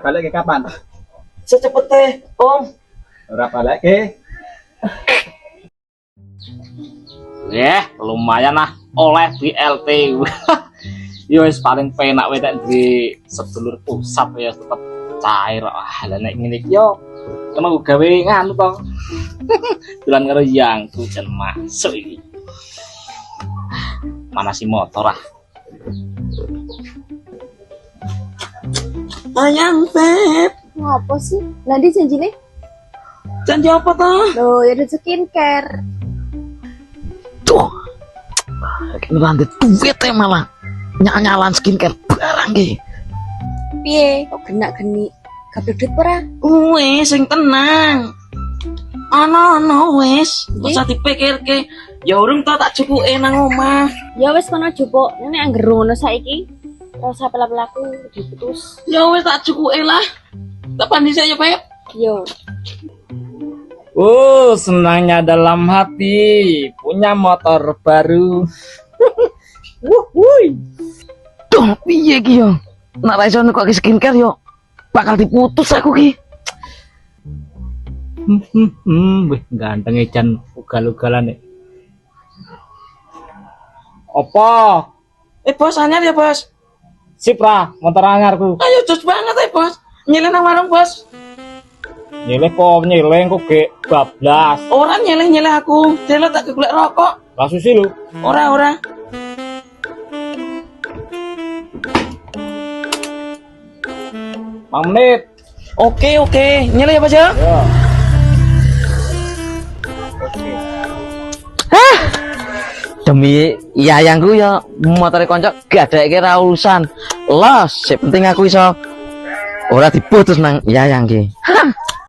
balik kapan? Secepetnya, Om. Ora balik ke? Lumayan lah oleh di LT. Yo wis paling penak wae tak di sedulur pusat ya tetep cair. Lah nek ngene iki yo kena gawe nganu to. Dolan karo yang jan masuk iki. Mana si motor ah. Ayang, Beb. Ngapa sih? Nanti janjine? Janji apa toh? Loh, ya udah skincare. Tuh, ini lantai duit ya malah nyalan skincare barang ge. Piye? Kok genak-geni? Kabeh duit ora? Wes, sing tenang. Ono wes, usah dipikirke. Ya urung tak cukuke nang omah. Ya wis kono jupuk. Nek angger ngono saiki, ora usah pelak-pelaku diputus. Ya wes tak cukuke lah. Tak pandise ya, Beb. Yo. Senangnya dalam hati punya motor baru. Duh, piye ki yo? Nek ra iso kok skincare yo bakal diputus aku ki. Wih, ganteng ecan ugal-ugalan nih. Apa? Bos, anyar ya, Bos. Sip ra, motor anyarku. Ayo jos banget Bos. Nyeleh nang warung, Bos. Nyeleh kok ge bablas. Ora nyeleh aku. Delo tak golek rokok. Lah susi lu. Ora. 5 menit. Oke. Nyeleh ya, Bos ya. Ya. Demi yayangku ya motor konco gak ada kira urusan. Los, sing penting aku iso ora diputus nang yayang ki.